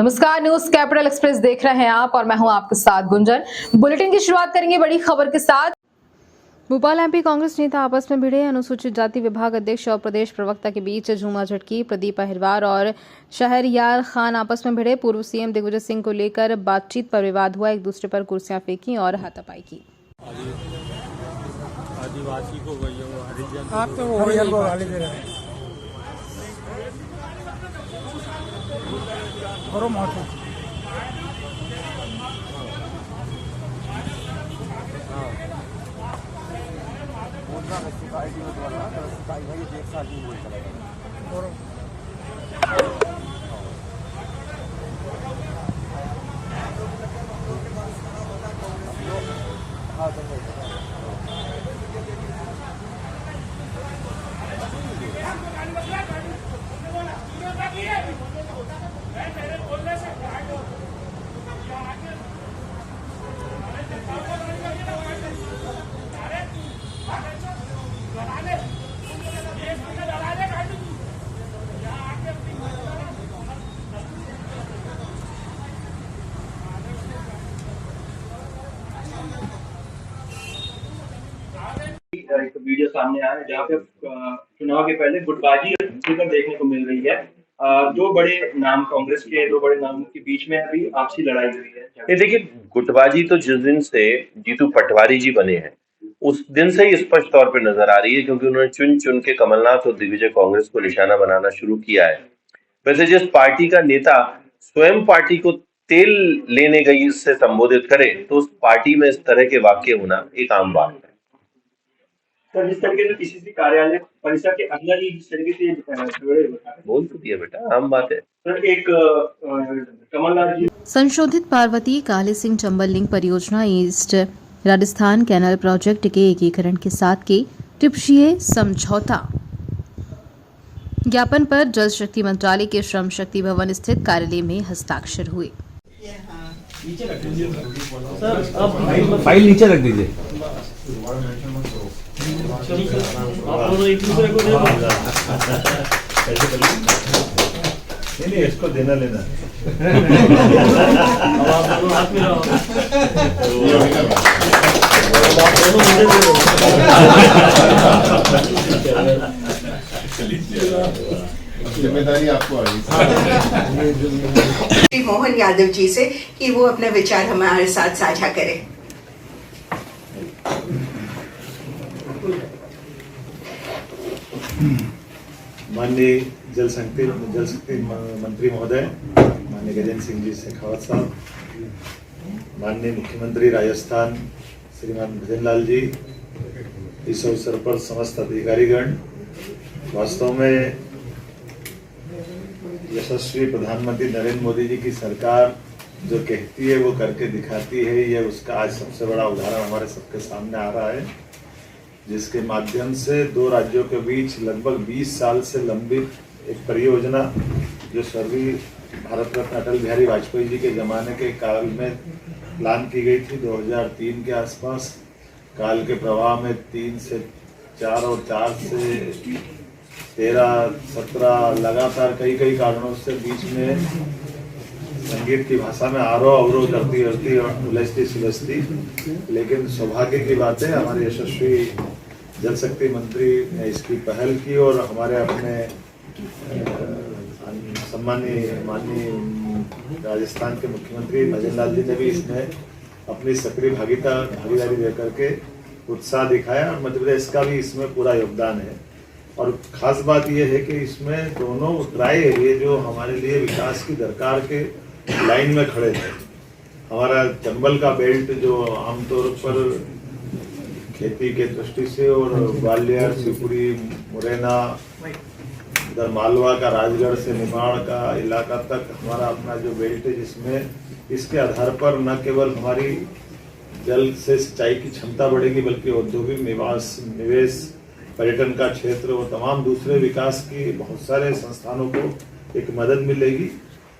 नमस्कार, news capital express देख रहे हैं आप और मैं हूं आपके साथ गुंजन। बुलेटिन की शुरुआत करेंगे बड़ी खबर के साथ। भोपाल एमपी कांग्रेस नेता आपस में भिड़े। अनुसूचित जाति विभाग अध्यक्ष और प्रदेश प्रवक्ता के बीच झूमाझटकी। प्रदीप अहिरवार और शहरयार खान आपस में भिड़े। पूर्व सीएम दिग्विजय सिंह को लेकर बातचीत पर विवाद हुआ। एक दूसरे पर कुर्सियां फेंकी और हाथापाई की। आदिवासी को हरिजन आप तो वो हरिजन को गाली दे रहे हैं और माफी एक वीडियो सामने आया है जहाँ पे चुनाव के पहले गुटबाजी खुलकर देखने को मिल रही है। दो बड़े नाम कांग्रेस के दो बड़े नामों के बीच में अभी आपसी लड़ाई हुई है। ये देखिए, गुटबाजी तो जिस दिन से जीतू पटवारी जी बने हैं उस दिन से ही स्पष्ट तौर पे नजर आ रही है, क्योंकि उन्होंने चुन चुन के कमलनाथ और दिग्विजय कांग्रेस को निशाना बनाना शुरू किया है। वैसे जिस पार्टी का नेता स्वयं पार्टी को तेल लेने गई से संबोधित करे तो उस पार्टी में इस तरह के वाक्य होना एक आम बात है। तो जिस तरीके से पीसीसी कार्यालय परिसर के अंदर ही जिस तरीके से बोल तो दिया बेटा, आम बात है। तो एक कमलनाथ जी संशोधित पार्वती काली सिंह चंबल लिंक परियोजना ईस्ट राजस्थान कैनाल प्रोजेक्ट के एकीकरण के साथ के टिप्सीय समझौता ज्ञापन पर जल शक्ति मंत्रालय के श्रम शक्ति भवन स्थित कार्यालय में हस्ताक्षर हुए। फाइल नीचे रख दीजिए। नहीं, इसको देना लेना जिम्मेदारी आपको आ श्री मोहन यादव जी से कि वो अपना विचार हमारे साथ साझा करें। माननीय जल शक्ति मंत्री महोदय माननीय गजेंद्र सिंह जी शेखावत साहब, माननीय मुख्यमंत्री राजस्थान श्रीमान भजन लाल जी, इस अवसर पर समस्त अधिकारीगण, वास्तव में यशस्वी प्रधानमंत्री नरेंद्र मोदी जी की सरकार जो कहती है वो करके दिखाती है। यह उसका आज सबसे बड़ा उदाहरण हमारे सबके सामने आ रहा है, जिसके माध्यम से दो राज्यों के बीच लगभग 20 साल से लंबित एक परियोजना जो स्वर्गीय भारत रत्न अटल बिहारी वाजपेयी जी के ज़माने के काल में प्लान की गई थी 2003 के आसपास। काल के प्रवाह में 3 से 4 और 4 से 13, 17 लगातार कई कारणों से बीच में संगीत की भाषा में आरोह अवरोह करती और उलझती सुलझती, लेकिन सौभाग्य की बात है हमारे यशस्वी जल शक्ति मंत्री ने इसकी पहल की और हमारे अपने माननीय राजस्थान के मुख्यमंत्री भजन लाल जी ने भी इसमें अपनी सक्रिय भागीदारी देकर के उत्साह दिखाया और मध्य प्रदेश का भी इसमें पूरा योगदान है। और खास बात यह है कि इसमें दोनों ट्राई एरिया जो हमारे लिए विकास की दरकार के लाइन में खड़े थे। हमारा चंबल का बेल्ट जो आमतौर पर खेती के दृष्टि से और ग्वालियर, शिवपुरी, मुरैना, उधर मालवा का राजगढ़ से निमाड़ का इलाका तक हमारा अपना जो बेल्ट है, जिसमें इसके आधार पर न केवल हमारी जल से सिंचाई की क्षमता बढ़ेगी बल्कि औद्योगिक निवेश, पर्यटन का क्षेत्र और तमाम दूसरे विकास की बहुत सारे संस्थानों को एक मदद मिलेगी।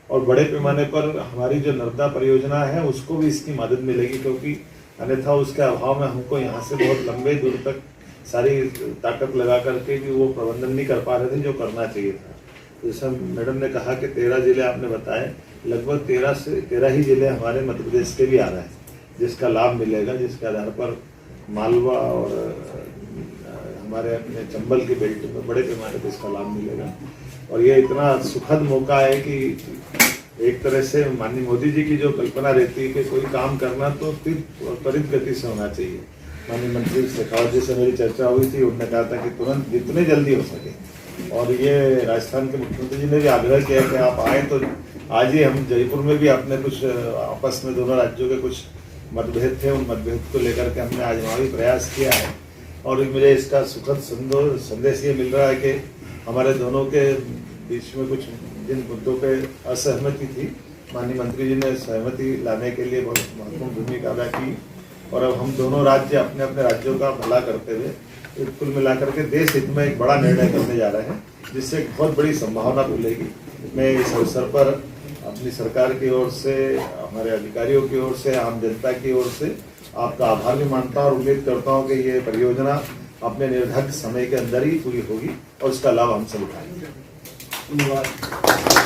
और बड़े पैमाने पर हमारी जो नर्मदा परियोजना है उसको भी इसकी मदद मिलेगी, क्योंकि अन्यथा उसके अभाव में हमको यहाँ से बहुत लंबे दूर तक सारी ताकत लगा करके भी वो प्रबंधन नहीं कर पा रहे थे जो करना चाहिए था। जैसा मैडम ने कहा कि 13 जिले आपने बताए, लगभग 13 ही जिले हमारे मध्य प्रदेश के भी आ रहे हैं, जिसका लाभ मिलेगा, जिसके आधार पर मालवा और हमारे अपने चंबल की बेल्ट में बड़े पैमाने पर इसका लाभ मिलेगा। और ये इतना सुखद मौका है कि एक तरह से माननीय मोदी जी की जो कल्पना रहती है कि कोई काम करना तो त्वरित गति से होना चाहिए। माननीय मंत्री शेखावत जी से मेरी चर्चा हुई थी, उन्होंने कहा था कि तुरंत जितने जल्दी हो सके, और ये राजस्थान के मुख्यमंत्री जी ने भी आग्रह किया कि आप आए तो आज ही हम जयपुर में भी अपने कुछ आपस में दोनों राज्यों के कुछ मतभेद थे, उन मतभेद को लेकर के हमने आज वहाँ भी प्रयास किया है। और मुझे इसका सुखद संदेश ये मिल रहा है कि हमारे दोनों के बीच में कुछ जिन मुद्दों पे असहमति थी, माननीय मंत्री जी ने सहमति लाने के लिए बहुत महत्वपूर्ण भूमिका अदा की, और अब हम दोनों राज्य अपने अपने राज्यों का भला करते हुए कुल मिलाकर के देश हित में एक बड़ा निर्णय करने जा रहे हैं, जिससे एक बहुत बड़ी संभावना खुलेगी। मैं इस अवसर पर अपनी सरकार की ओर से, हमारे अधिकारियों की ओर से, आम जनता की ओर से आपका आभार भी मानता हूँ और उम्मीद करता हूँ कि ये परियोजना अपने निर्धारित समय के अंदर ही पूरी होगी और इसका लाभ हम सब उठाएंगे।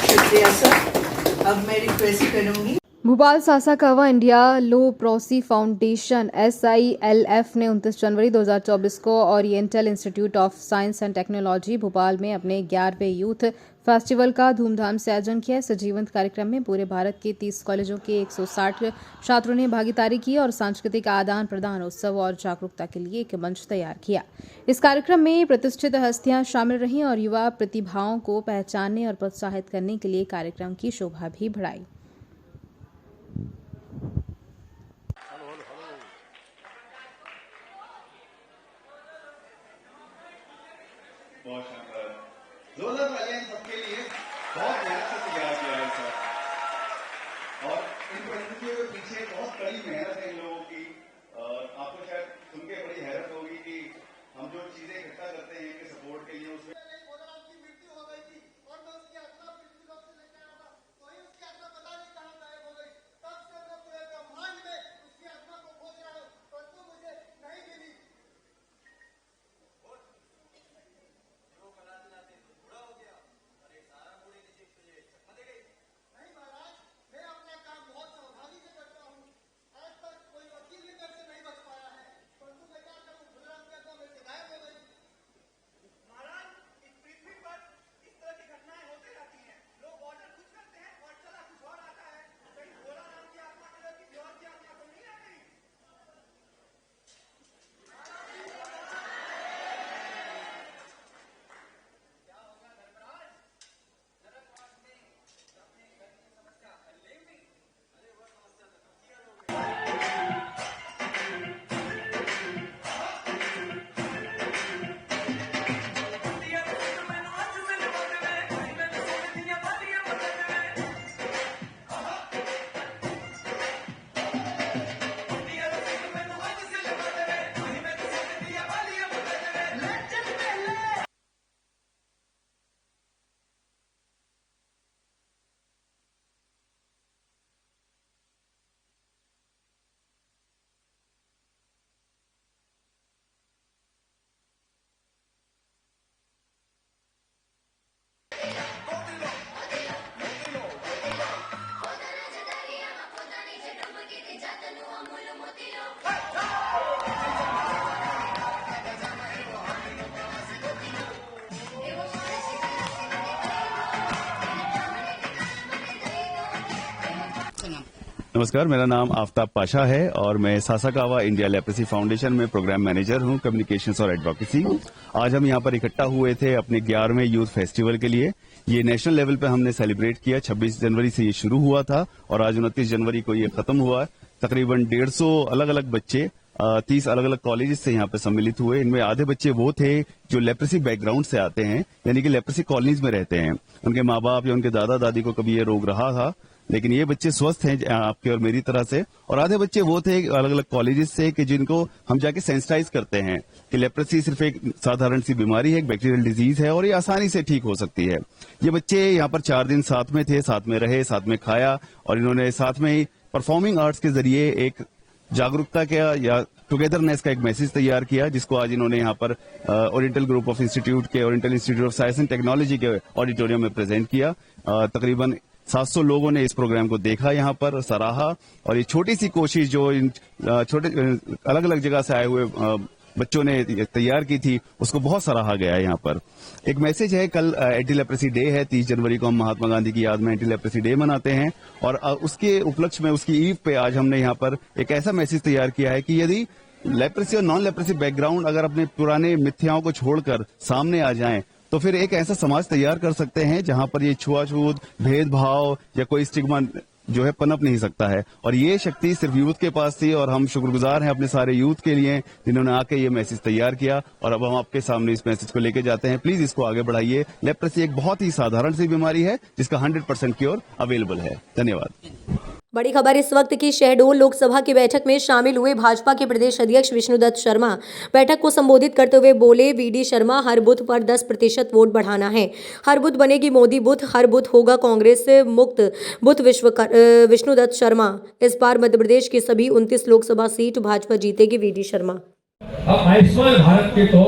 शुक्रिया सर। अब मैं रिक्वेस्ट करूंगी भोपाल सासाकावा इंडिया लो प्रोसी फाउंडेशन SILF ने 29 जनवरी 2024 को oriental institute of science and technology Bhopal में अपने 11वें यूथ फेस्टिवल का धूमधाम से आयोजन किया। इस जीवंत कार्यक्रम में पूरे भारत के 30 कॉलेजों के 160 छात्रों ने भागीदारी की और सांस्कृतिक आदान प्रदान, उत्सव और जागरूकता के लिए एक मंच तैयार किया। इस कार्यक्रम में प्रतिष्ठित हस्तियां शामिल रहीं और युवा प्रतिभाओं को पहचानने और प्रोत्साहित करने के लिए कार्यक्रम की शोभा भी बढ़ाई। बहुत शानदार, जोरदार तालियां सबके लिए। बहुत मेहनत से तैयार किया है सर, और इन परिस्थितियों के पीछे बहुत कड़ी मेहनत है इन लोगों की। आपको शायद सुन के बड़ी हैरत होगी कि हम जो चीजें इकट्ठा करते हैं कि सपोर्ट के लिए, उसमें नमस्कार, मेरा नाम आफ्ताब पाशा है और मैं सासाकावा इंडिया लेप्रेसी फाउंडेशन में प्रोग्राम मैनेजर हूं, कम्युनिकेशंस और एडवोकेसी। आज हम यहां पर इकट्ठा हुए थे अपने 11वें यूथ फेस्टिवल के लिए। ये नेशनल लेवल पे हमने सेलिब्रेट किया। 26 जनवरी से ये शुरू हुआ था और आज 29 जनवरी को ये खत्म हुआ। तकरीबन 150 अलग अलग बच्चे 30 अलग अलग कॉलेजेस से यहाँ पे सम्मिलित हुए। इनमें आधे बच्चे वो थे जो लेप्रेसी बैकग्राउंड से आते हैं, यानी कि लेप्रेसी कॉलोनीज में रहते हैं। उनके माँ बाप या उनके दादा दादी को कभी ये रोग रहा था, लेकिन ये बच्चे स्वस्थ हैं आपके और मेरी तरह से। और आधे बच्चे वो थे अलग अलग कॉलेजेस से कि जिनको हम जाके सेंसिटाइज करते हैं कि लेप्रेसी सिर्फ एक साधारण सी बीमारी है, एक बैक्टीरियल डिजीज है और ये आसानी से ठीक हो सकती है। ये बच्चे यहाँ पर 4 दिन साथ में थे, साथ में रहे, साथ में खाया और इन्होंने साथ में ही परफॉर्मिंग आर्ट्स के जरिए एक जागरूकता का या टुगेदरनेस का एक मैसेज तैयार किया, जिसको आज इन्होंने यहाँ पर ओरिएंटल ग्रुप ऑफ इंस्टीट्यूट के oriental institute of science and technology के ऑडिटोरियम में प्रेजेंट किया। तकरीबन 700 लोगों ने इस प्रोग्राम को देखा, यहाँ पर सराहा, और ये छोटी सी कोशिश जो इन छोटे अलग अलग जगह से आए हुए बच्चों ने तैयार की थी, उसको बहुत सराहा गया है। यहाँ पर एक मैसेज है, कल एंटी लेप्रेसी डे है, 30 जनवरी को हम महात्मा गांधी की याद में एंटी लेप्रेसी डे मनाते हैं, और उसके उपलक्ष्य में, उसकी ईव पे आज हमने यहाँ पर एक ऐसा मैसेज तैयार किया है कि यदि लेप्रेसी और नॉन लेप्रेसी बैकग्राउंड अगर अपने पुराने मिथ्याओं को छोड़कर सामने आ जाएं, तो फिर एक ऐसा समाज तैयार कर सकते हैं जहां पर ये छुआछूत, भेदभाव या कोई स्टिग्मा जो है पनप नहीं सकता है। और ये शक्ति सिर्फ यूथ के पास थी, और हम शुक्रगुजार हैं अपने सारे यूथ के लिए जिन्होंने आके ये मैसेज तैयार किया, और अब हम आपके सामने इस मैसेज को लेके जाते हैं। प्लीज इसको आगे बढ़ाइए। लेप्रेसी एक बहुत ही साधारण सी बीमारी है जिसका 100% क्योर अवेलेबल है। धन्यवाद। बड़ी खबर इस वक्त की शहडोल लोकसभा की बैठक में शामिल हुए भाजपा के प्रदेश अध्यक्ष विष्णुदत्त शर्मा बैठक को संबोधित करते हुए बोले, वीडी शर्मा, हर बूथ पर 10% वोट बढ़ाना है, हर बूथ बनेगी मोदी बूथ, हर बूथ होगा कांग्रेस मुक्त बूथ। विष्णुदत्त शर्मा, इस बार मध्य प्रदेश की सभी 29 लोकसभा सीट भाजपा जीतेगी। वीडी शर्मा। अब आयुष्मान भारत के तो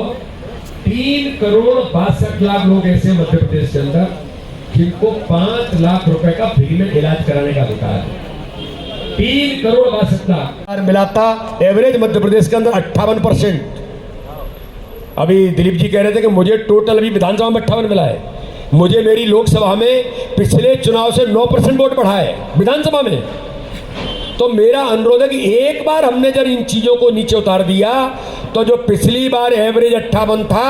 3,62,00,000 लोग ऐसे मध्य प्रदेश के अंदर जिनको 5 लाख रुपए का फ्री में इलाज कराने का अधिकार है। 3,62,00,000 मिला था। एवरेज मध्य प्रदेश के अंदर 58%। अभी दिलीप जी कह रहे थे कि मुझे टोटल अभी विधानसभा में 58 मिला है, मुझे मेरी लोकसभा में पिछले चुनाव से 9% वोट बढ़ा है विधानसभा में। तो मेरा अनुरोध है कि एक बार हमने जब इन चीजों को नीचे उतार दिया, तो जो पिछली बार एवरेज 58 था,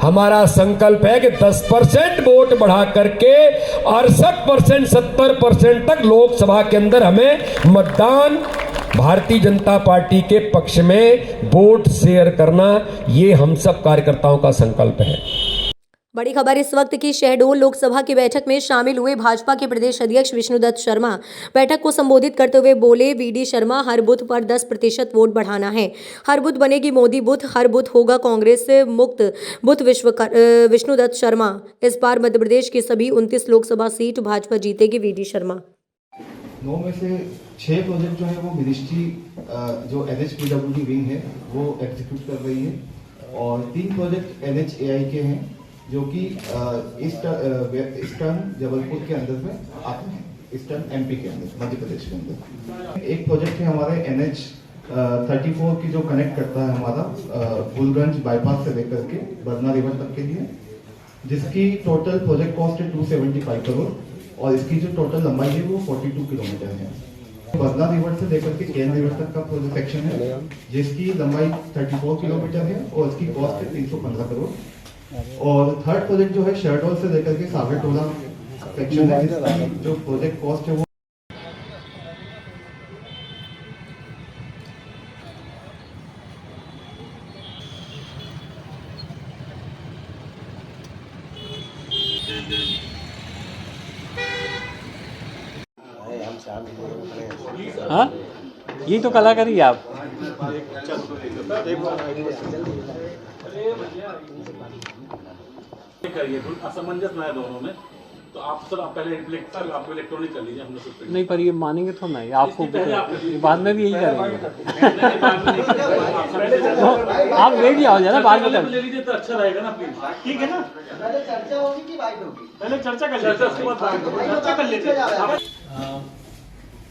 हमारा संकल्प है कि 10% वोट बढ़ा करके 68%, 70% तक लोकसभा के अंदर हमें मतदान भारतीय जनता पार्टी के पक्ष में वोट शेयर करना, ये हम सब कार्यकर्ताओं का संकल्प है। बड़ी खबर इस वक्त की शहडोल लोकसभा की बैठक में शामिल हुए भाजपा के प्रदेश अध्यक्ष विष्णुदत्त शर्मा बैठक को संबोधित करते हुए बोले, वीडी शर्मा, हर बूथ पर 10% वोट बढ़ाना है, हर बूथ बनेगी मोदी बूथ, हर बूथ होगा कांग्रेस मुक्त बूथ। विष्णुदत्त शर्मा, इस बार मध्य प्रदेश की सभी 29 लोकसभा सीट भाजपा जीतेगी। वीडी शर्मा। 9 में से 6 प्रोजेक्ट जो है वो मिनिस्ट्री जो NHPWD विंग है वो एग्जीक्यूट कर रही है, और 3 प्रोजेक्ट NHAI के हैं जो कि ईस्टर्न जबलपुर के अंदर में आते हैं, ईस्टर्न MP के अंदर, मध्य प्रदेश के अंदर। एक प्रोजेक्ट है हमारे NH34 की जो कनेक्ट करता है हमारा फूलगंज बाईपास से लेकर के बदना रिवर तक के लिए, जिसकी टोटल प्रोजेक्ट कॉस्ट है 275 करोड़, और इसकी जो टोटल लंबाई है वो 42 किलोमीटर है। बदना रिवर से लेकर के केन रिवर तक का प्रोजेक्ट सेक्शन है, जिसकी लंबाई 34 किलोमीटर है, और इसकी कॉस्ट है 315 करोड़। और थर्ड प्रोजेक्ट जो है शहडोल से लेकर के सागरटोला सेक्शन है, जिसकी जो प्रोजेक्ट कॉस्ट है वो हाँ, यही तो कलाकारी है आप। असमंजस ना है दोनों में, तो आप सर आप पहले आपको इलेक्ट्रॉनिक कर लीजिए, हम लोग नहीं, पर ये मानेंगे तो नहीं, आपको बाद में भी यही करेंगे। आप रेडी आओ जरा, बाद में ले लीजिए तो अच्छा रहेगा ना प्लीज। ठीक है ना, पहले चर्चा होगी कि बाइट होगी? पहले चर्चा कर लेते हैं, उसके बाद चर्चा कर लेते हैं।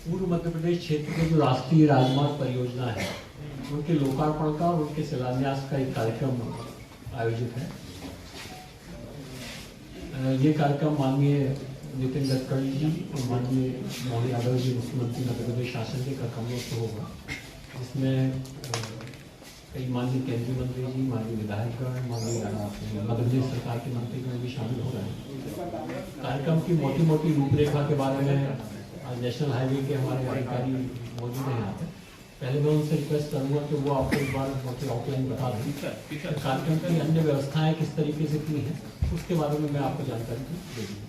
पूर्व मध्य प्रदेश क्षेत्र के जो राष्ट्रीय राजमार्ग परियोजना है, उनके लोकार्पण का और उनके शिलान्यास का एक कार्यक्रम आयोजित है। ये कार्यक्रम माननीय नितिन गडकरी जी और माननीय मोहन यादव जी, मुख्यमंत्री मध्य प्रदेश शासन के कमलों से होगा, जिसमें कई माननीय केंद्रीय मंत्री जी, माननीय विधायकगण, माननीय मध्य प्रदेश सरकार के मंत्रीगण भी शामिल हो रहे हैं। कार्यक्रम की मोटी मोटी रूपरेखा के बारे में आज नेशनल हाईवे के हमारे अधिकारी मौजूद हैं यहाँ पे। पहले मैं उनसे रिक्वेस्ट करूँगा कि वो आपको एक बार आउटलाइन बता दें, कार्यक्रम की अन्य व्यवस्थाएं किस तरीके से की हैं, उसके बारे में मैं आपको जानकारी दे दूँगा।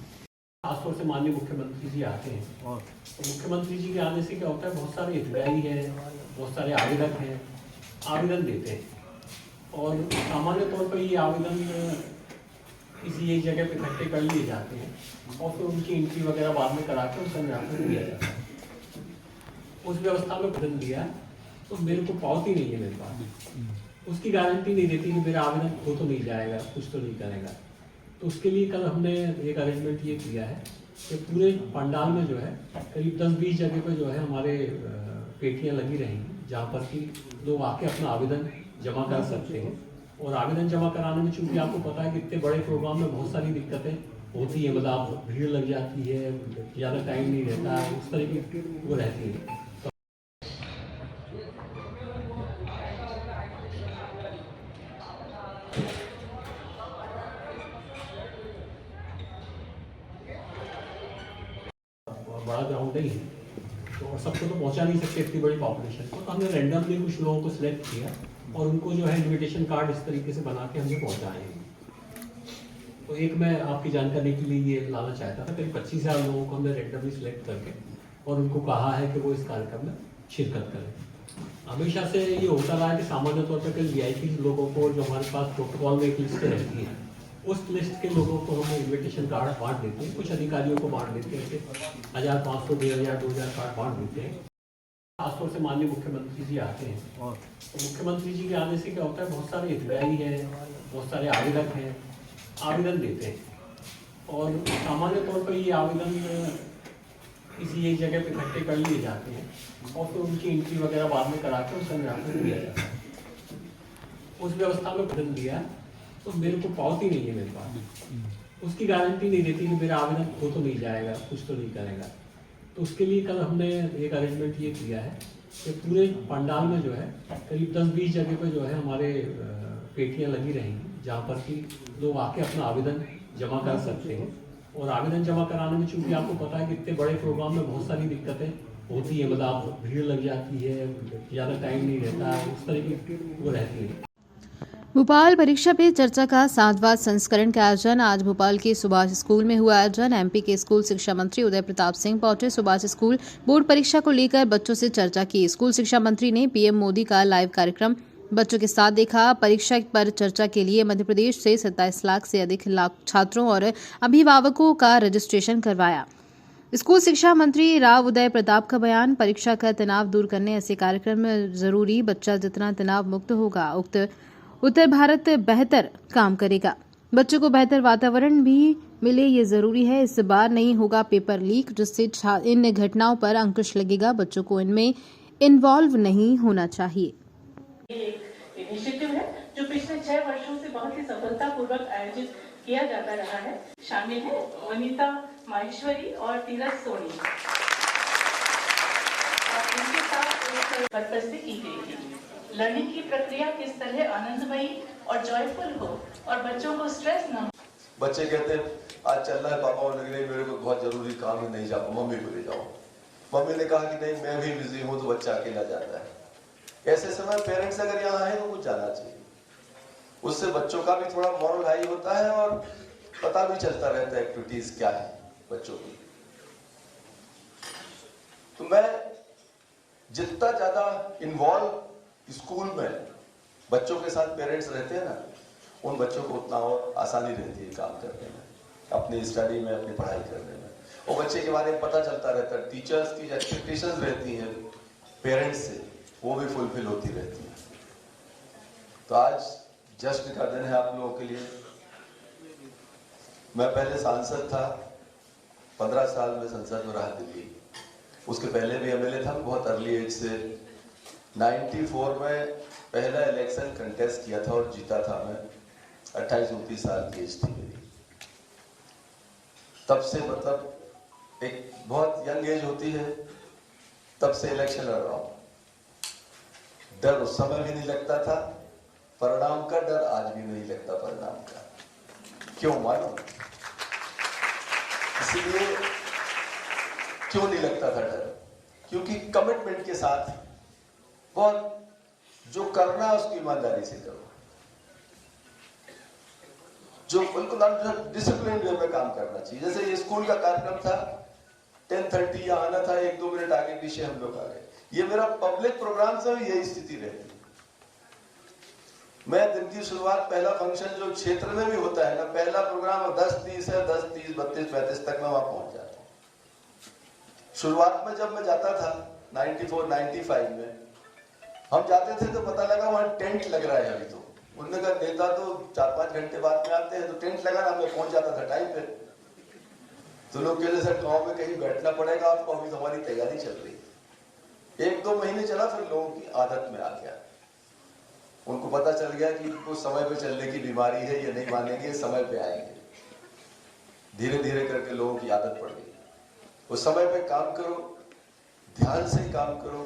खासतौर से माननीय मुख्यमंत्री जी आते हैं, तो मुख्यमंत्री जी के आने से क्या होता है, बहुत सारे हितग्राही हैं, बहुत सारे आवेदक हैं, आवेदन देते हैं, और सामान्य तौर पर ये आवेदन किसी एक जगह पे इकट्ठे कर लिए जाते हैं, और फिर उनकी एंट्री वगैरह बाद में करा के उनका निराकरण दिया जाता है। उस व्यवस्था में बदल दिया तो मेरे को पावती नहीं है मेरे पास, उसकी गारंटी नहीं देती कि मेरा आवेदन हो तो नहीं जाएगा, कुछ तो नहीं करेगा। तो उसके लिए कल हमने एक अरेंजमेंट ये किया है कि पूरे पंडाल में जो है करीब 10-20 जगह पे जो है हमारे पेटियां लगी रहेंगी, जहाँ पर कि लोग आके अपना आवेदन जमा कर सकते हैं। और आवेदन जमा कराने में चूंकि आपको पता है कि इतने बड़े प्रोग्राम में बहुत सारी दिक्कतें होती है, मतलब भीड़ लग जाती है, ज़्यादा टाइम नहीं रहता है, उस तरह की वो रहती है। बड़ा ग्राउंड नहीं है तो और सबको तो पहुंचा नहीं सकते इतनी बड़ी पॉपुलेशन को, तो हमने रैंडमली कुछ लोगों को सिलेक्ट किया और उनको जो है इनविटेशन कार्ड इस तरीके से बना के हमने पहुंचाए हैं। तो एक मैं आपकी जानकारी के लिए ये लाना चाहता था, करीब 25,000 लोगों को हमने रैंडमली सिलेक्ट करके और उनको कहा है कि वो इस कार्यक्रम में शिरकत करें। हमेशा से ये होता रहा है कि सामान्य तौर पर कई VIP लोगों को, जो हमारे पास प्रोटोकॉल में एक लिस्ट रहती है, उस लिस्ट के लोगों को हम इनविटेशन कार्ड बांट देते हैं, कुछ अधिकारियों को बांट देते हैं, ऐसे 1,500, 2,000, 2,000 कार्ड बांट देते हैं। खासतौर से माननीय मुख्यमंत्री जी आते हैं और तो मुख्यमंत्री जी के आने से क्या होता है, बहुत सारे हितग्राही हैं, बहुत सारे आवेदक हैं, आवेदन देते हैं और सामान्य तौर पर ये आवेदन किसी एक जगह पे इकट्ठे कर लिए जाते हैं और फिर उनकी एंट्री वगैरह बाद में करा के उनका निराकरण दिया जाता है। उस व्यवस्था में बदल दिया तो मेरे को पावती नहीं है मेरे पास, उसकी गारंटी नहीं देती कि मेरा आवेदन हो तो नहीं जाएगा, कुछ तो नहीं करेगा। तो उसके लिए कल हमने एक अरेंजमेंट ये किया है कि पूरे पंडाल में जो है करीब 10-20 जगह पे जो है हमारे पेटियां लगी रहेंगी, जहाँ पर कि लोग आके अपना आवेदन जमा कर सकते हैं। और आवेदन जमा कराने में चूंकि आपको पता है कि इतने बड़े प्रोग्राम में बहुत सारी दिक्कतें होती है, मतलब भीड़ लग जाती है, ज़्यादा टाइम नहीं रहता है, उस तरह की वो रहती है। भोपाल परीक्षा पे चर्चा का 7वां संस्करण का आयोजन आज भोपाल के सुभाष स्कूल में हुआ। आयोजन MP के स्कूल शिक्षा मंत्री उदय प्रताप सिंह पहुंचे। सुभाष स्कूल बोर्ड परीक्षा को लेकर बच्चों से चर्चा की। स्कूल शिक्षा मंत्री ने PM मोदी का लाइव कार्यक्रम बच्चों के साथ देखा। परीक्षा पर चर्चा के लिए मध्य प्रदेश से 27 लाख से अधिक छात्रों और अभिभावकों का रजिस्ट्रेशन करवाया। स्कूल शिक्षा मंत्री राव उदय प्रताप का बयान, परीक्षा का तनाव दूर करने ऐसे कार्यक्रम में जरूरी, बच्चा जितना तनाव मुक्त होगा उत्तर भारत बेहतर काम करेगा। बच्चों को बेहतर वातावरण भी मिले, ये जरूरी है। इस बार नहीं होगा पेपर लीक, जिससे इन घटनाओं पर अंकुश लगेगा। बच्चों को इनमें इन्वॉल्व नहीं होना चाहिए। एक इनिशिएटिव है जो पिछले 6 वर्षों से बहुत ही सफलतापूर्वक आयोजित किया जाता रहा है। शामिल है वनिता माहेश्वरी और तीरथ सोनी और इनके साथ पर्पज से की गई थी। लर्निंग की प्रक्रिया किस तरह आनंदमयी और जॉयफुल हो और बच्चों को स्ट्रेस न हो। बच्चे कहते हैं आज चल रहा है पापा, और लग रही मेरे को बहुत जरूरी काम है, नहीं जा पाऊँ, मम्मी को ले जाओ। मम्मी ने कहा कि नहीं मैं भी बिजी हूँ, तो बच्चा अकेला जाता है। ऐसे समय पेरेंट्स अगर यहाँ आए तो कुछ जाना चाहिए, उससे बच्चों का भी थोड़ा मॉरल हाई होता है और पता भी चलता रहता है एक्टिविटीज क्या है बच्चों की। तो मैं जितना ज्यादा इन्वॉल्व स्कूल में बच्चों के साथ पेरेंट्स रहते हैं ना, उन बच्चों को उतना और आसानी रहती है काम करने में, अपनी स्टडी में, अपनी पढ़ाई करने में, और बच्चे के बारे में पता चलता रहता है। टीचर्स की एक्सपेक्टेशंस रहती हैं पेरेंट्स से, वो भी फुलफिल होती रहती है। तो आज जश्न का दिन है आप लोगों के लिए। मैं पहले सांसद था, 15 साल में संसद में रहा दिल्ली, उसके पहले भी MLA था, बहुत अर्ली एज से। 94 में पहला इलेक्शन कंटेस्ट किया था और जीता था मैं। 28-29 साल की एज थी मेरी। तब से मतलब एक बहुत यंग एज होती है, तब से इलेक्शन लड़ रहा हूं। डर उस समय भी नहीं लगता था, परिणाम का डर आज भी नहीं लगता परिणाम का। क्यों मालूम? इसीलिए क्यों नहीं लगता था डर? क्योंकि कमिटमेंट के साथ बहुत जो करना है उसकी ईमानदारी से करो, जो बिल्कुल डिसिप्लिन वे में काम करना चाहिए। जैसे ये स्कूल का कार्यक्रम था, 10:30 यहाँ आना था, 1-2 मिनट आगे पीछे हम लोग आ गए। ये मेरा पब्लिक प्रोग्राम से भी यही स्थिति रहती है। मैं दिन की शुरुआत, पहला फंक्शन जो क्षेत्र में भी होता है ना, पहला प्रोग्राम 10:30 है, 10:30, 32, 35 तक मैं वहां पहुंच जाता हूं। शुरुआत में जब मैं जाता था 94-95 में, हम जाते थे तो पता लगा वहाँ टेंट लग रहा है अभी तो। उन्होंने कहा नेता तो 4-5 घंटे बाद में आते हैं, तो टेंट लगा ना, हमें पहुंच जाता था टाइम पे। तो लोग कहते सर गाँव में कहीं बैठना पड़ेगा आपको, अभी तो हमारी तैयारी चल रही है। 1-2 महीने चला, फिर लोगों की आदत में आ गया। उनको पता चल गया कि इनको समय पे चलने की बीमारी है, ये नहीं मानेंगे, समय पे आएंगे। धीरे धीरे करके लोगों की आदत पड़ गई। उस समय पे काम करो, ध्यान से काम करो,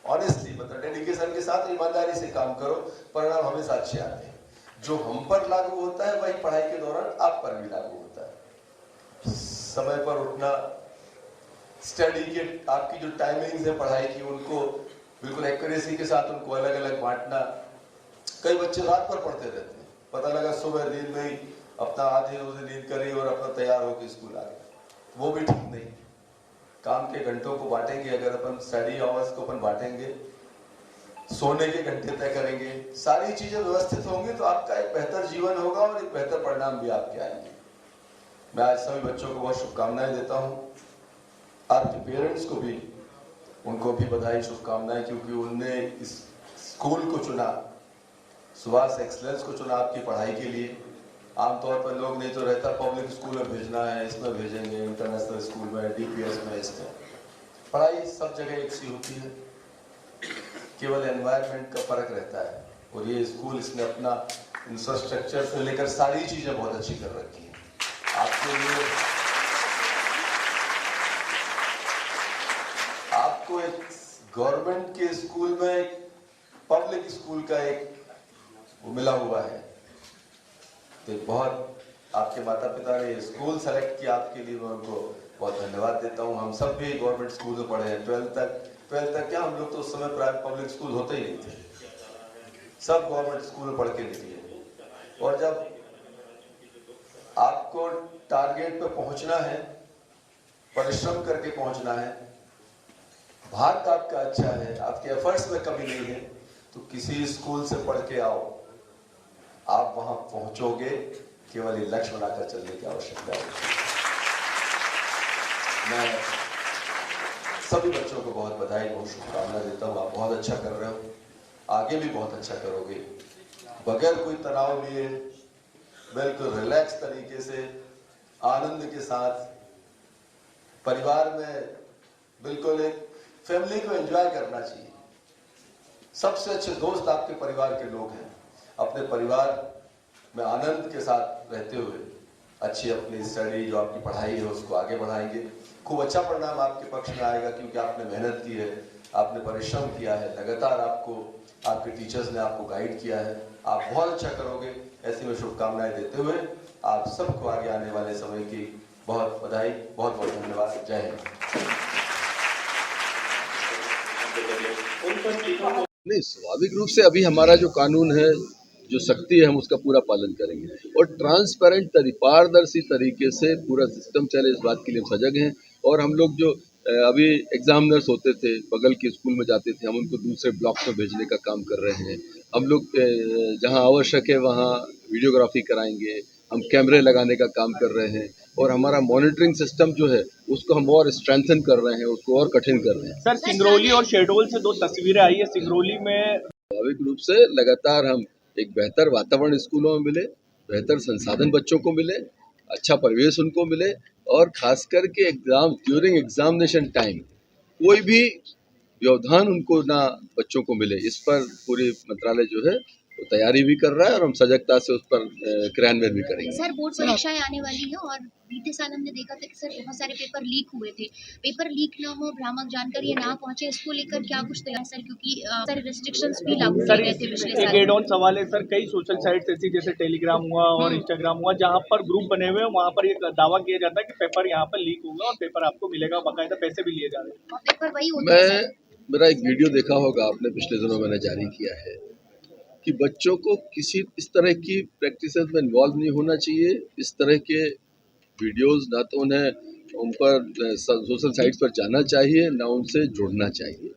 ऑनेस्टली मतलब डेडिकेशन के साथ ईमानदारी से काम करो, परिणाम हमेशा अच्छे आते हैं। जो हम पर लागू होता है वही पढ़ाई के दौरान आप पर भी लागू होता है। समय पर उठना, स्टडी के आपकी जो टाइमिंग्स है पढ़ाई की, उनको बिल्कुल एक्यूरेसी के साथ उनको अलग अलग बांटना। कई बच्चे रात भर पढ़ते रहते हैं, पता लगा सुबह नींद में ही अपना आधे नींद करी और अपना तैयार होकर स्कूल आ गए, वो भी ठीक नहीं। काम के घंटों को बांटेंगे, अगर अपन स्टडी आवर्स को अपन बांटेंगे, सोने के घंटे तय करेंगे, सारी चीजें व्यवस्थित होंगी तो आपका एक बेहतर जीवन होगा और एक बेहतर परिणाम भी आपके आएंगे। मैं आज सभी बच्चों को बहुत शुभकामनाएं देता हूँ। आपके पेरेंट्स को भी, उनको भी बधाई, शुभकामनाएं, क्योंकि उनने इस स्कूल को चुना, सुभाष एक्सलेंस को चुना आपकी पढ़ाई के लिए। आमतौर पर लोग नहीं तो रहता पब्लिक स्कूल में भेजना है, इसमें भेजेंगे, इंटरनेशनल स्कूल में, डीपीएस में, इसमें। पढ़ाई सब जगह एक सी होती है, केवल एनवायरनमेंट का फर्क रहता है। और ये स्कूल, इसने अपना इंफ्रास्ट्रक्चर से लेकर सारी चीजें बहुत अच्छी कर रखी है आपके लिए। आपको एक गवर्नमेंट के स्कूल में पब्लिक स्कूल का एक वो मिला हुआ है, तो बहुत आपके माता पिता ने स्कूल सेलेक्ट किया आपके लिए, मैं उनको बहुत धन्यवाद देता हूँ। हम सब भी गवर्नमेंट स्कूल में पढ़े हैं, 12th तक क्या, हम लोग तो उस समय प्राइवेट पब्लिक स्कूल होते ही नहीं थे, सब गवर्नमेंट स्कूल में पढ़ के निकले। और जब आपको टारगेट पे पहुंचना है, परिश्रम करके पहुंचना है, भाग्य आपका अच्छा है, आपके एफर्ट्स में कमी नहीं है, तो किसी स्कूल से पढ़ के आओ, आप वहां पहुंचोगे। केवल ये लक्ष्य बनाकर चलने की आवश्यकता है। मैं सभी बच्चों को बहुत बधाई, बहुत शुभकामनाएं देता हूं। आप बहुत अच्छा कर रहे हो, आगे भी बहुत अच्छा करोगे, बगैर कोई तनाव लिए, बिल्कुल रिलैक्स तरीके से, आनंद के साथ, परिवार में बिल्कुल एक फैमिली को एंजॉय करना चाहिए। सबसे अच्छे दोस्त आपके परिवार के लोग हैं। अपने परिवार में आनंद के साथ रहते हुए अच्छी अपनी स्टडी, जो आपकी पढ़ाई है, उसको आगे बढ़ाएंगे। खूब अच्छा परिणाम आपके पक्ष में आएगा, क्योंकि आपने मेहनत की है, आपने परिश्रम किया है, लगातार आपको आपके टीचर्स ने आपको गाइड किया है। आप बहुत अच्छा करोगे, ऐसी में शुभकामनाएं देते हुए आप सबको आगे आने वाले समय की बहुत बधाई, बहुत बहुत धन्यवाद। जय हिंद। नहीं, स्वाभाविक रूप से अभी हमारा जो कानून है, जो सख्ती है, हम उसका पूरा पालन करेंगे और ट्रांसपेरेंट पारदर्शी तरीके से पूरा सिस्टम चले, इस बात के लिए हम सजग हैं। और हम लोग जो अभी एग्जामिनर्स होते थे, बगल के स्कूल में जाते थे, हम उनको दूसरे ब्लॉक में भेजने का काम कर रहे हैं। हम लोग जहां आवश्यक है वहां वीडियोग्राफी कराएंगे, हम कैमरे लगाने का काम कर रहे हैं और हमारा मॉनिटरिंग सिस्टम जो है उसको हम और स्ट्रेंथन कर रहे हैं, उसको और कठिन कर रहे हैं। सर, सिंगरौली और शहडोल से 2 तस्वीरें आई है। सिंगरौली में स्वाभाविक रूप से लगातार हम एक बेहतर वातावरण स्कूलों में मिले, बेहतर संसाधन बच्चों को मिले, अच्छा परिवेश उनको मिले और खास करके एग्जाम ड्यूरिंग एग्जामिनेशन टाइम कोई भी व्यवधान उनको ना बच्चों को मिले, इस पर पूरी मंत्रालय जो है वो तैयारी भी कर रहा है और हम सजगता से उस पर क्रियान्वयन भी करेंगे। सर, बोर्ड परीक्षाएं आने वाली है और बीते साल हमने देखा था कि सर बहुत सारे पेपर लीक हुए थे। पेपर लीक न हो, भ्रामक जानकारी ना पहुंचे, इसको लेकर क्या कुछ तैयार सर, क्योंकि सारे रेस्ट्रिक्शंस भी लागू किए गए थे पिछले साल। एक एड ऑन सवाल है सर, कई सोशल साइट्स ऐसी जैसे टेलीग्राम हुआ और इंस्टाग्राम हुआ, जहां पर ग्रुप बने हुए हैं, वहां पर एक दावा किया जाता है कि पेपर यहाँ पर लीक होगा और पेपर आपको मिलेगा, बाकायदा पैसे भी लिए जा रहे हैं। पेपर वही होता है। मेरा एक वीडियो देखा होगा आपने, पिछले दिनों मैंने जारी किया है कि बच्चों को किसी इस तरह की प्रैक्टिसेस में इन्वॉल्व नहीं होना चाहिए। इस तरह के वीडियोस ना तो उन्हें उन पर सोशल साइट्स पर जाना चाहिए, ना उनसे जुड़ना चाहिए।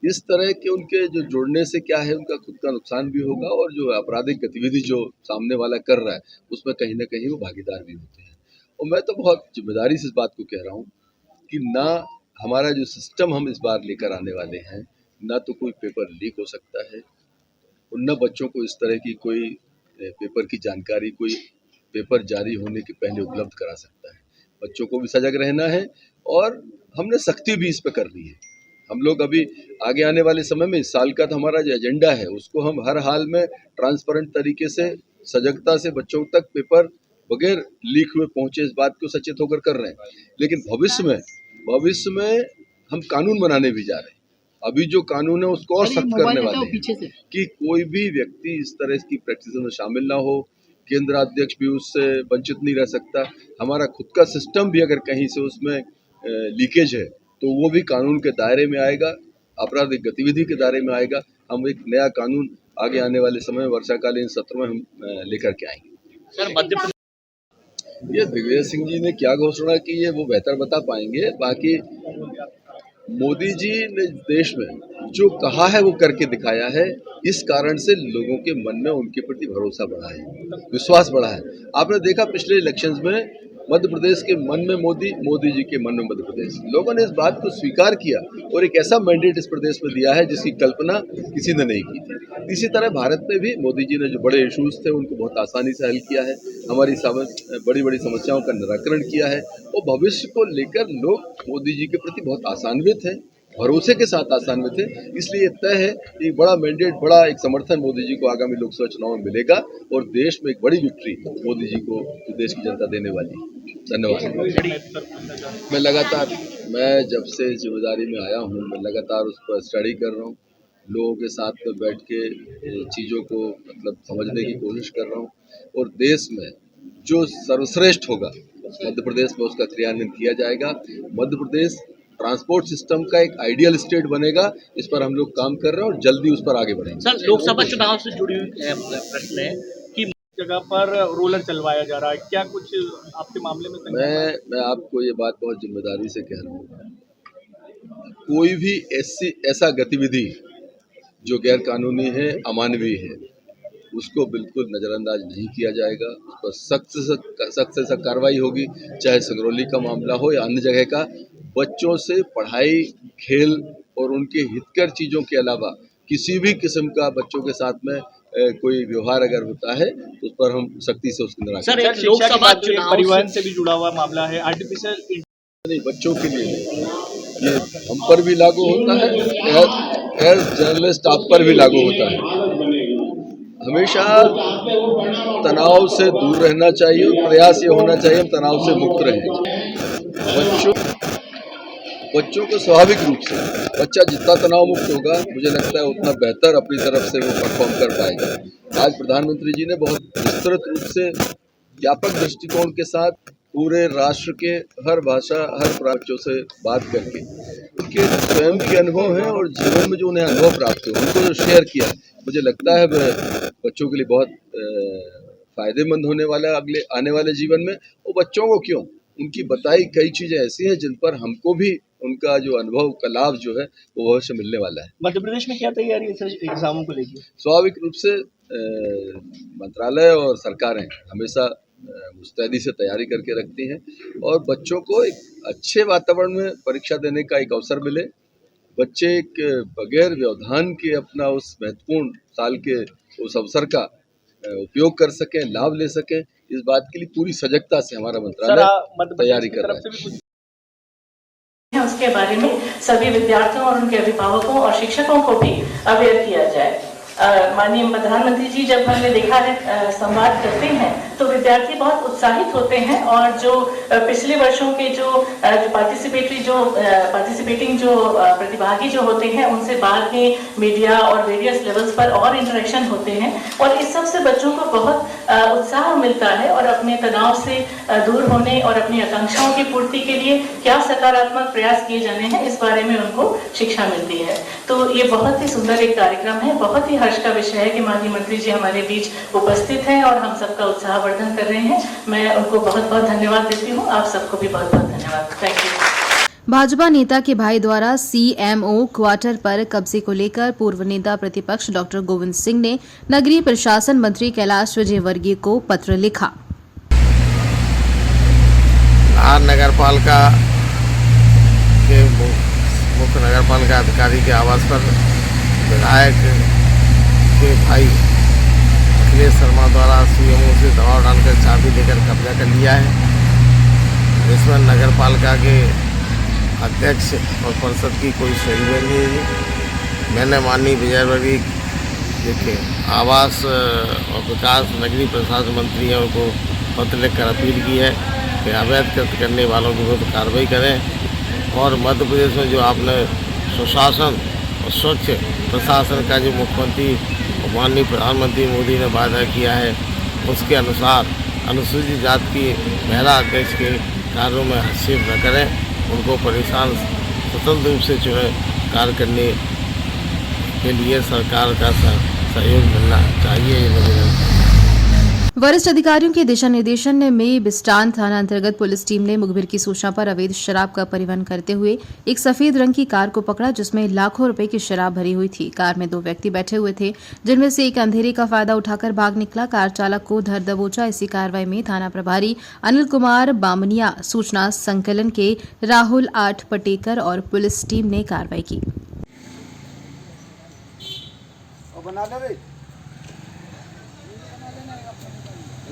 इस तरह के उनके जो जुड़ने से क्या है, उनका खुद का नुकसान भी होगा और जो आपराधिक गतिविधि जो सामने वाला कर रहा है उसमें कहीं ना कहीं वो भागीदार भी होते हैं। और मैं तो बहुत जिम्मेदारी से इस बात को कह रहा हूँ कि ना हमारा जो सिस्टम हम इस बार लेकर आने वाले हैं ना तो कोई पेपर लीक हो सकता है और न बच्चों को इस तरह की कोई पेपर की जानकारी कोई पेपर जारी होने के पहले उपलब्ध करा सकता है। बच्चों को भी सजग रहना है और हमने सख्ती भी इस पर करनी है। हम लोग अभी आगे आने वाले समय में इस साल का तो हमारा जो एजेंडा है उसको हम हर हाल में ट्रांसपेरेंट तरीके से सजगता से बच्चों तक पेपर बगैर लीक हुए पहुंचे इस बात को सचेत होकर कर रहे हैं। लेकिन भविष्य में हम कानून बनाने भी जा रहे हैं। अभी जो कानून है उसको और सख्त करने वाले हैं कि कोई भी व्यक्ति इस तरह की प्रैक्टिस में शामिल ना हो। केंद्र अध्यक्ष भी उससे वंचित नहीं रह सकता। हमारा खुद का सिस्टम भी अगर कहीं से उसमें लीकेज है तो वो भी कानून के दायरे में आएगा, आपराधिक गतिविधि के दायरे में आएगा। हम एक नया कानून आगे आने वाले समय वर्षाकालीन सत्र में हम लेकर के आएंगे। सर, मध्य प्रदेश ये दिग्विजय सिंह जी ने क्या घोषणा की है वो बेहतर बता पाएंगे। बाकी मोदी जी ने देश में जो कहा है वो करके दिखाया है। इस कारण से लोगों के मन में उनके प्रति भरोसा बढ़ा है, विश्वास बढ़ा है। आपने देखा पिछले इलेक्शंस में मध्य प्रदेश के मन में मोदी जी के मन में मध्य प्रदेश। लोगों ने इस बात को स्वीकार किया और एक ऐसा मैंडेट इस प्रदेश में दिया है जिसकी कल्पना किसी ने नहीं की थी। इसी तरह भारत में भी मोदी जी ने जो बड़े इश्यूज थे उनको बहुत आसानी से हल किया है। हमारी बड़ी बड़ी समस्याओं का निराकरण किया है और भविष्य को लेकर लोग मोदी जी के प्रति बहुत आशान्वित हैं, भरोसे के साथ आशान्वित है। इसलिए तय है कि बड़ा मैंडेट, बड़ा एक समर्थन मोदी जी को आगामी लोकसभा चुनाव में मिलेगा और देश में एक बड़ी विक्ट्री मोदी जी को देश की जनता देने वाली है। धन्यवाद। मैं जब से जिम्मेदारी में आया हूँ मैं लगातार उस पर स्टडी कर रहा हूँ, लोगों के साथ में बैठ के चीज़ों को मतलब समझने की कोशिश कर रहा हूँ और देश में जो सर्वश्रेष्ठ होगा मध्य प्रदेश में उसका क्रियान्वयन किया जाएगा। मध्य प्रदेश ट्रांसपोर्ट सिस्टम का एक आइडियल स्टेट बनेगा। इस पर हम लोग काम कर रहे हैं और जल्दी उस पर आगे बढ़ेंगे। सर, लोकसभा चुनाव से जुड़ी हुई प्रश्न है कि जगह पर रोलर चलवाया जा रहा है, क्या कुछ आपके मामले में? मैं आपको ये बात बहुत जिम्मेदारी से कह रहा हूँ, कोई भी ऐसा गतिविधि जो गैर कानूनी है, अमानवीय है, उसको बिल्कुल नज़रअंदाज नहीं किया जाएगा। उस पर सख्त से सख्त कार्रवाई होगी, चाहे संगरौली का मामला हो या अन्य जगह का। बच्चों से पढ़ाई, खेल और उनके हितकर चीज़ों के अलावा किसी भी किस्म का बच्चों के साथ में कोई व्यवहार अगर होता है तो उस पर हम सख्ती से उसको निराकरण। सर, एक लोकसभा चुनाव परिवहन से भी जुड़ा हुआ मामला है। आर्टिफिशियल नहीं, बच्चों के लिए नहीं, ये हम पर भी लागू होता है, एज जर्नलिस्ट आप पर भी लागू होता है। हमेशा तनाव से दूर रहना चाहिए और प्रयास ये होना चाहिए हम तनाव से मुक्त रहें। बच्चों को स्वाभाविक रूप से बच्चा जितना तनाव मुक्त होगा मुझे लगता है उतना बेहतर अपनी तरफ से वो परफॉर्म कर पाएगा। आज प्रधानमंत्री जी ने बहुत विस्तृत रूप से व्यापक दृष्टिकोण के साथ पूरे राष्ट्र के हर भाषा, हर प्रांतों से बात करके उनके स्वयं के अनुभव हैं और जीवन में जो उन्हें अनुभव प्राप्त हुए उनको जो शेयर किया, मुझे लगता है वह बच्चों के लिए बहुत फायदेमंद होने वाला है अगले आने वाले जीवन में। और बच्चों को क्यों, उनकी बताई कई चीज़ें ऐसी हैं जिन पर हमको भी उनका जो अनुभव का लाभ जो है वो भविष्य मिलने वाला है। मध्य प्रदेश में क्या तैयारी है सर एग्जामों को लेकर? स्वाभाविक रूप से मंत्रालय और सरकारें हमेशा मुस्तैदी से तैयारी करके रखती हैं और बच्चों को एक अच्छे वातावरण में परीक्षा देने का एक अवसर मिले। बच्चे एक बगैर व्यवधान के अपना उस महत्वपूर्ण साल के उस अवसर का उपयोग कर सकें, लाभ ले सकें, इस बात के लिए पूरी सजगता से हमारा मंत्रालय तैयारी कर रहा है। उसके बारे में सभी विद्यार्थियों और उनके अभिभावकों और शिक्षकों को भी अवेयर किया जाए। माननीय प्रधानमंत्री जी जब हमने देखा है संवाद करते हैं तो विद्यार्थी बहुत उत्साहित होते हैं और जो पिछले वर्षों के जो पार्टिसिपेटिंग जो प्रतिभागी जो होते हैं उनसे बाद में मीडिया और वेरियस लेवल्स पर और इंटरेक्शन होते हैं और इस सब से बच्चों को बहुत उत्साह मिलता है और अपने तनाव से दूर होने और अपनी आकांक्षाओं की पूर्ति के लिए क्या सकारात्मक प्रयास किए जाने हैं इस बारे में उनको शिक्षा मिलती है। तो ये बहुत ही सुंदर एक कार्यक्रम है, बहुत ही हर्ष का विषय है कि माननीय मंत्री जी हमारे बीच उपस्थित हैं और हम सबका उत्साहवर्धन कर रहे हैं। मैं उनको बहुत बहुत धन्यवाद देती हूँ। आप सबको भी बहुत बहुत धन्यवाद। Thank you. भाजपा नेता के भाई द्वारा सीएमओ क्वार्टर पर कब्जे को लेकर पूर्व नेता प्रतिपक्ष डॉक्टर गोविंद सिंह ने नगरीय प्रशासन मंत्री कैलाश विजयवर्गीय को पत्र लिखा। नगर पालिका के मुख्य नगर पालिका अधिकारी के आवास पर विधायक के भाई अखिलेश शर्मा द्वारा सीएमओ से दबाव डालकर चाबी लेकर कब्जा कर लिया है, जिसमें नगर पालिका के अध्यक्ष और परिषद की कोई सहयोगी नहीं है। मैंने माननीय विजयवर्गीय के आवास और विकास नगरीय प्रशासन मंत्री हैं उनको पत्र लिखकर अपील की है कि अवैध कृत्य करने वालों के विरुद्ध कार्रवाई करें और मध्य प्रदेश में जो आपने सुशासन और स्वच्छ प्रशासन का जो मुख्यमंत्री और माननीय प्रधानमंत्री मोदी ने वादा किया है, उसके अनुसार अनुसूचित जाति की महिला अध्यक्ष के कार्यों में हस्तक्षेप न करें, उनको परेशान स्वतंत्र रूप से जो है कार्य करने के लिए सरकार का सहयोग मिलना चाहिए। ये निवेदन। वरिष्ठ अधिकारियों के दिशा निर्देशन में बिस्टान थाना अंतर्गत पुलिस टीम ने मुखबिर की सूचना पर अवैध शराब का परिवहन करते हुए एक सफेद रंग की कार को पकड़ा, जिसमें लाखों रुपए की शराब भरी हुई थी। कार में 2 व्यक्ति बैठे हुए थे, जिनमें से एक अंधेरे का फायदा उठाकर भाग निकला। कार चालक को धर दबोचा। इसी कार्रवाई में थाना प्रभारी अनिल कुमार बामनिया, सूचना संकलन के राहुल 8 पटेकर और पुलिस टीम ने कार्रवाई की।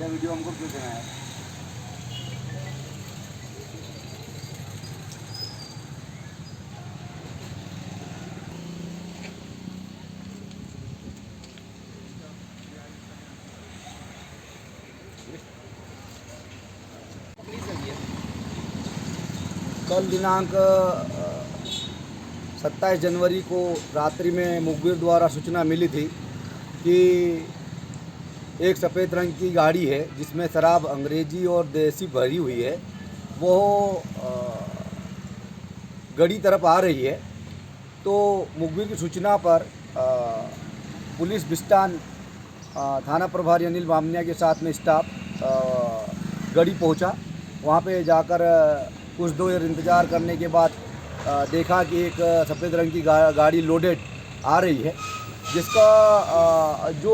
वीडियो हमको क्यों बनाया? कल दिनांक 27 जनवरी को रात्रि में मुखबिर द्वारा सूचना मिली थी कि एक सफ़ेद रंग की गाड़ी है जिसमें शराब अंग्रेजी और देसी भरी हुई है, वो गढ़ी तरफ आ रही है। तो मुखबिर की सूचना पर पुलिस बिस्टान थाना प्रभारी अनिल बामनिया के साथ में स्टाफ गढ़ी पहुंचा। वहां पे जाकर कुछ देर इंतज़ार करने के बाद देखा कि एक सफ़ेद रंग की गाड़ी लोडेड आ रही है, जिसका जो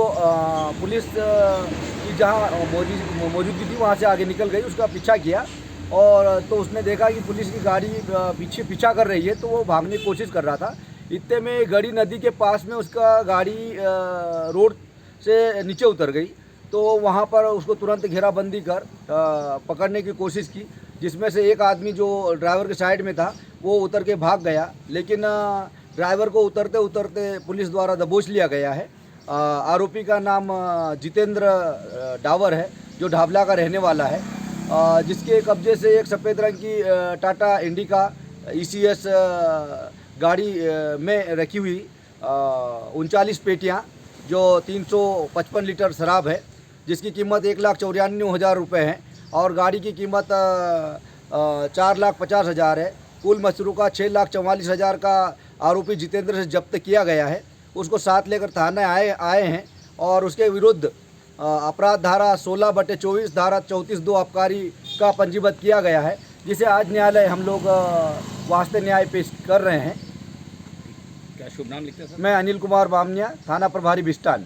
पुलिस की जहाँ मौजूदगी थी वहाँ से आगे निकल गई, उसका पीछा किया और तो उसने देखा कि पुलिस की गाड़ी पीछा कर रही है, तो वो भागने की कोशिश कर रहा था। इतने में गढ़ी नदी के पास में उसका गाड़ी रोड से नीचे उतर गई, तो वहाँ पर उसको तुरंत घेराबंदी कर पकड़ने की कोशिश की, जिसमें से एक आदमी जो ड्राइवर के साइड में था वो उतर के भाग गया, लेकिन ड्राइवर को उतरते उतरते पुलिस द्वारा दबोच लिया गया है। आरोपी का नाम जितेंद्र डावर है, जो ढाबला का रहने वाला है, जिसके कब्जे से एक सफ़ेद रंग की टाटा इंडिका ECS गाड़ी में रखी हुई 39 पेटियाँ जो 355 लीटर शराब है, जिसकी कीमत 1,94,000 रुपये है और गाड़ी की कीमत 4,50,000 है। कुल मसरूका 6,44,000 का आरोपी जितेंद्र से जब्त किया गया है। उसको साथ लेकर थाने आए हैं और उसके विरुद्ध अपराध धारा 16/24 धारा 34(2) आबकारी का पंजीबद्ध किया गया है, जिसे आज न्यायालय हम लोग वास्ते न्याय पेश कर रहे हैं। क्या शुभ नाम लिखते हैं सर? मैं अनिल कुमार बामनिया, थाना प्रभारी बिस्टान।